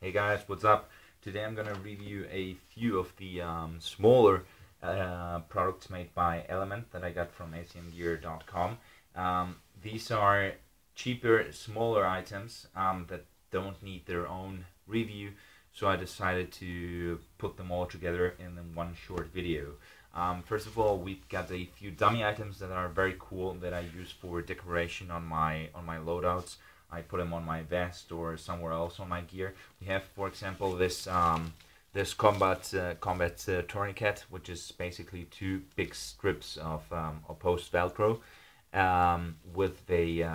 Hey guys, what's up? Today I'm gonna review a few of the smaller products made by Element that I got from acmgear.com. These are cheaper, smaller items that don't need their own review, so I decided to put them all together in one short video. First of all, we've got a few dummy items that are very cool that I use for decoration on my loadouts. I put them on my vest or somewhere else on my gear. We have, for example, this combat tourniquet, which is basically two big strips of opposed Velcro with a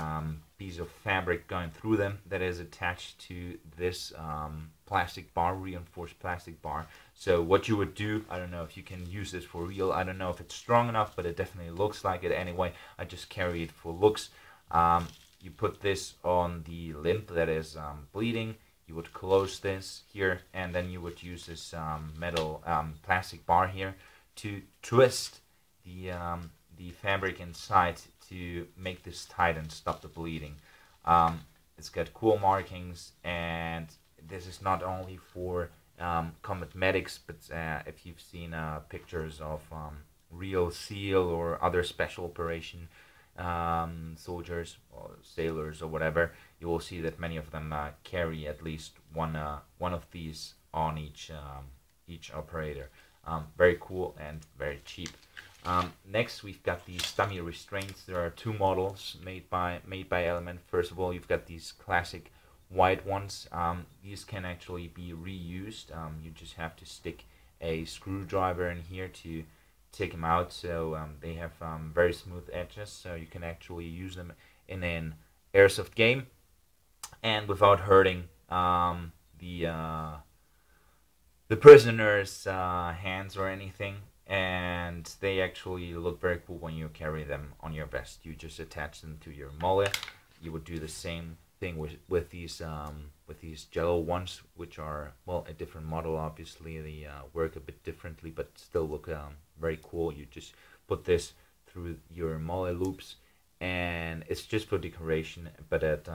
piece of fabric going through them that is attached to this plastic bar, reinforced plastic bar. So what you would do, I don't know if you can use this for real. I don't know if it's strong enough, but it definitely looks like it anyway. I just carry it for looks. You put this on the limb that is bleeding. You would close this here, and then you would use this metal plastic bar here to twist the fabric inside to make this tight and stop the bleeding. It's got cool markings, and this is not only for combat medics, but if you've seen pictures of real SEAL or other special operation soldiers or sailors or whatever, you will see that many of them carry at least one of these on each operator. Very cool and very cheap. Next, we've got these dummy restraints. There are two models made by Element. First of all, you've got these classic white ones. These can actually be reused. You just have to stick a screwdriver in here to take them out, so they have very smooth edges, so you can actually use them in an airsoft game and without hurting the prisoner's hands or anything. And they actually look very cool when you carry them on your vest. You just attach them to your mullet. You would do the same thing with these Jello ones, which are, well, a different model. Obviously, they work a bit differently, but still look very cool. You just put this through your mullet loops, and it's just for decoration, but it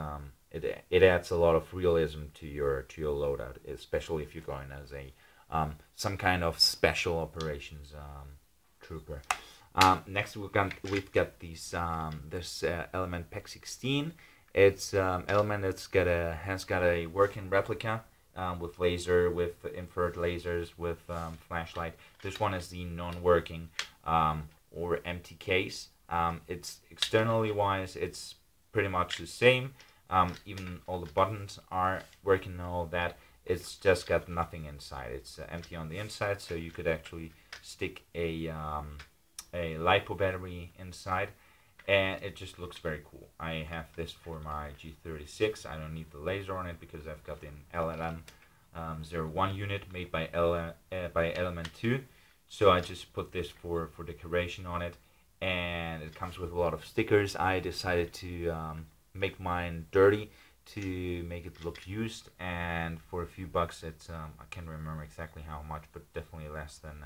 adds a lot of realism to your loadout, especially if you're going as a some kind of special operations trooper. Next, we've got these this Element PEC 16. It's Element. Has got a working replica with infrared lasers, with flashlight. This one is the non-working or empty case. It's externally wise, it's pretty much the same. Even all the buttons are working and all that. It's just got nothing inside. It's empty on the inside, so you could actually stick a LiPo battery inside, and it just looks very cool. I have this for my G36. I don't need the laser on it because I've got an LLM-01 unit made by Element 2. So I just put this for decoration on it, and it comes with a lot of stickers. I decided to make mine dirty to make it look used, and for a few bucks, it's I can't remember exactly how much, but definitely less than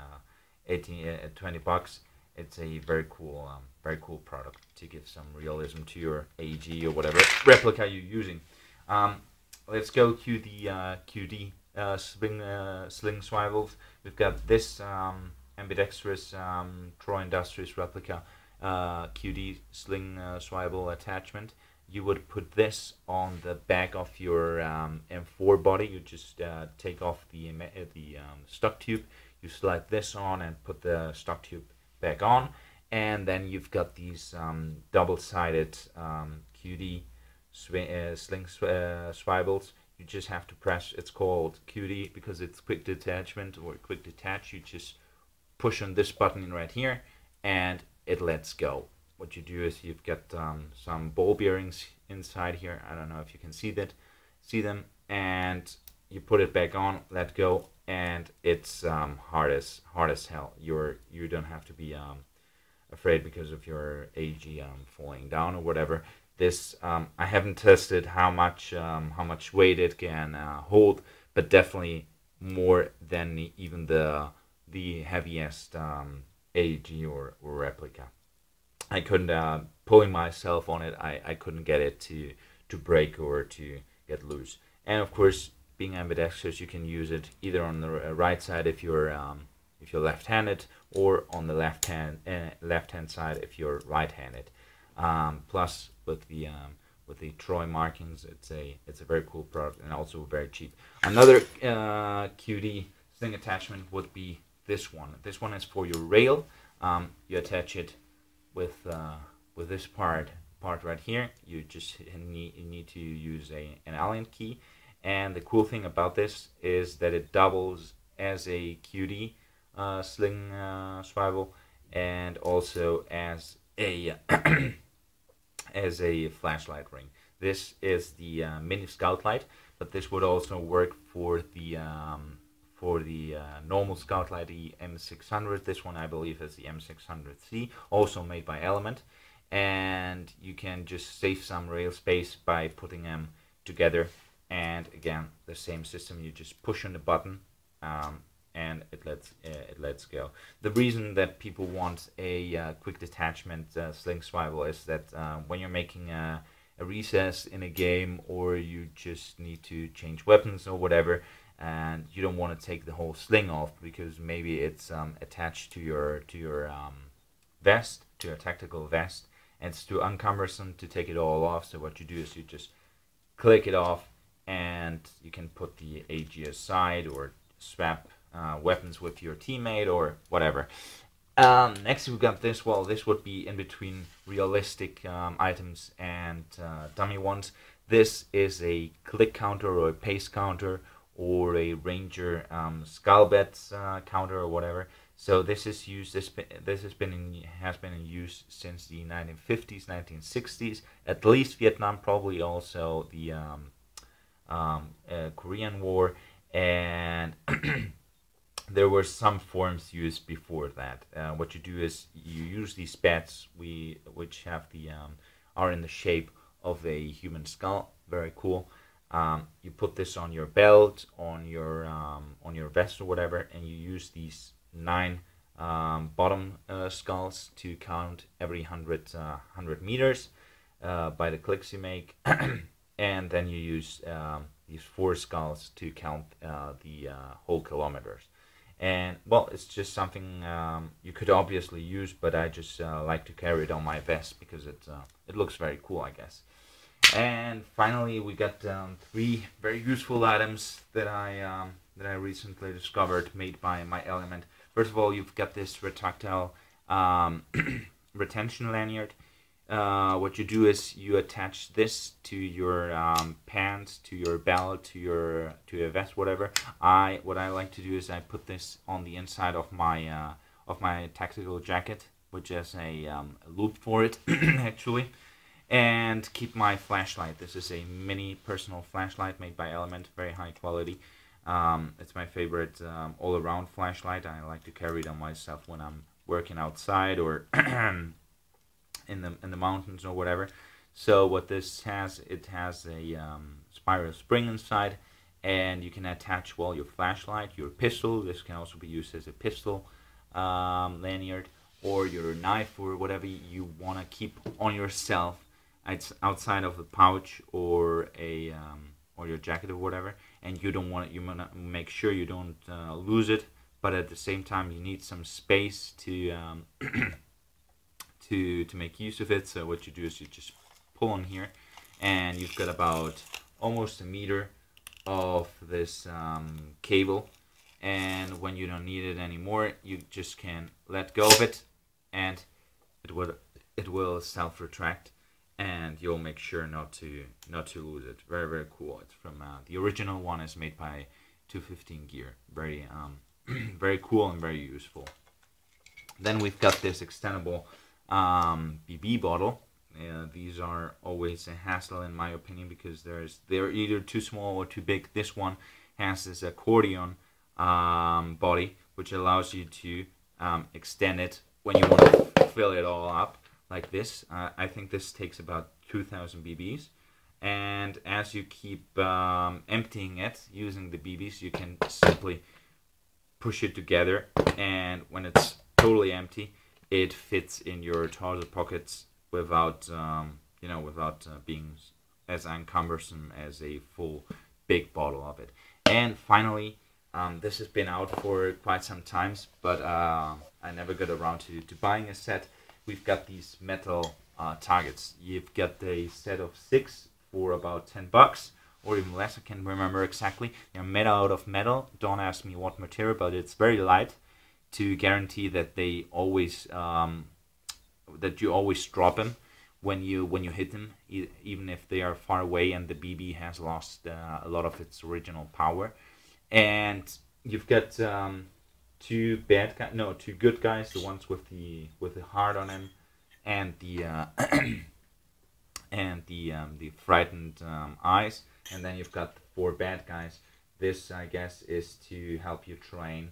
20 bucks. It's a very cool product to give some realism to your AG or whatever replica you're using. Let's go to the QD sling swivels. We've got this ambidextrous Troy Industries replica QD sling swivel attachment. You would put this on the back of your M4 body. You just take off the stock tube. You slide this on and put the stock tube back on, and then you've got these double-sided QD sling swivels. You just have to press. It's called QD because it's quick detachment or quick detach. You just push on this button right here, and it lets go. What you do is you've got some ball bearings inside here. I don't know if you can see them, and you put it back on, let go, and it's hard as hell. You don't have to be afraid because of your AG falling down or whatever. This I haven't tested how much weight it can hold, but definitely more than even the heaviest AG or replica. I couldn't pulling myself on it. I couldn't get it to break or to get loose. And of course, being ambidextrous, you can use it either on the right side if you're left-handed, or on the left-hand side if you're right-handed. Plus, with the Troy markings, it's a very cool product and also very cheap. Another QD sling attachment would be this one. This one is for your rail. You attach it with this part right here. You just need to use an Allen key, and the cool thing about this is that it doubles as a QD sling swivel, and also as a as a flashlight ring. This is the mini scout light, but this would also work for the normal scout light, the M600. This one I believe is the M600C, also made by Element, and you can just save some rail space by putting them together. And again, the same system, you just push on the button, and it lets go. The reason that people want a quick detachment sling swivel is that when you're making a recess in a game, or you just need to change weapons or whatever, and you don't want to take the whole sling off because maybe it's attached to your vest, to your tactical vest, and it's too encumbersome to take it all off. So what you do is you just click it off, and you can put the AG aside or swap weapons with your teammate or whatever. Next we got this. Well, this would be in between realistic items and dummy ones. This is a click counter or a pace counter, or a Ranger skull bets counter or whatever. So this is used. This has been in use since the 1950s, 1960s, at least Vietnam, probably also the Korean War, and there were some forms used before that. What you do is you use these bats, which have the are in the shape of a human skull. Very cool. You put this on your belt, on your vest or whatever, and you use these 9 bottom skulls to count every 100 meters by the clicks you make, and then you use these 4 skulls to count the whole kilometers. And well, it's just something you could obviously use, but I just like to carry it on my vest because it looks very cool, I guess. And finally, we got 3 very useful items that I recently discovered, made by my Element. First of all, you've got this retractile retention lanyard. What you do is you attach this to your pants, to your belt, to your vest, whatever. What I like to do is I put this on the inside of my tactical jacket, which has a loop for it actually, and keep my flashlight. This is a mini personal flashlight made by Element, very high quality. It's my favorite all-around flashlight. I like to carry it on myself when I'm working outside or in the mountains or whatever. So what this has, it has a spiral spring inside, and you can attach, well, your flashlight, your pistol. This can also be used as a pistol lanyard, or your knife, or whatever you want to keep on yourself. It's outside of the pouch or a or your jacket or whatever, and you want to make sure you don't lose it, but at the same time you need some space to to make use of it. So what you do is you just pull on here, and you've got about almost a meter of this cable, and when you don't need it anymore, you just can let go of it, and it will self-retract, and you'll make sure not to lose it. Very, very cool. It's from the original one is made by 215 Gear. Very very cool and very useful. Then we've got this extendable BB bottle. These are always a hassle in my opinion, because they're either too small or too big. This one has this accordion body, which allows you to extend it when you want to fill it all up like this. I think this takes about 2,000 BBs, and as you keep emptying it using the BBs, you can simply push it together, and when it's totally empty, it fits in your trouser pockets without without being as uncumbersome as a full big bottle of it. And finally, this has been out for quite some times, but I never got around to buying a set. We've got these metal targets. You've got a set of 6 for about $10 or even less. I can't remember exactly. They're made out of metal. Don't ask me what material, but it's very light to guarantee that they always that you always drop them when you hit them, even if they are far away and the BB has lost a lot of its original power. And you've got two good guys, the ones with the heart on them, and the the frightened eyes, and then you've got the 4 bad guys. This, I guess, is to help you train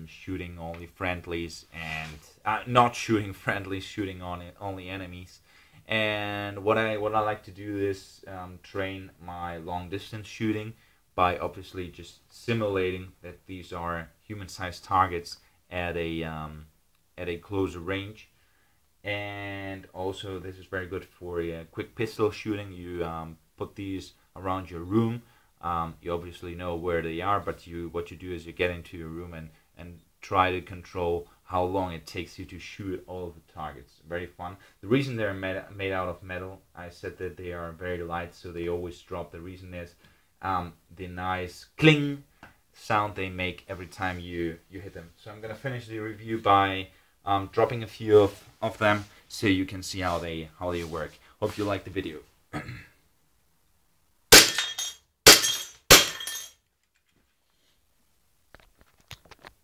shooting only friendlies and not shooting friendlies, shooting only enemies. And what I like to do is train my long distance shooting by obviously just simulating that these are human-sized targets at a closer range. And also, this is very good for quick pistol shooting. You put these around your room. You obviously know where they are, but what you do is you get into your room and try to control how long it takes you to shoot all of the targets. Very fun. The reason they're made out of metal, I said that they are very light, so they always drop. The reason is the nice cling sound they make every time you hit them. So I'm gonna finish the review by dropping a few of them so you can see how they work. Hope you like the video.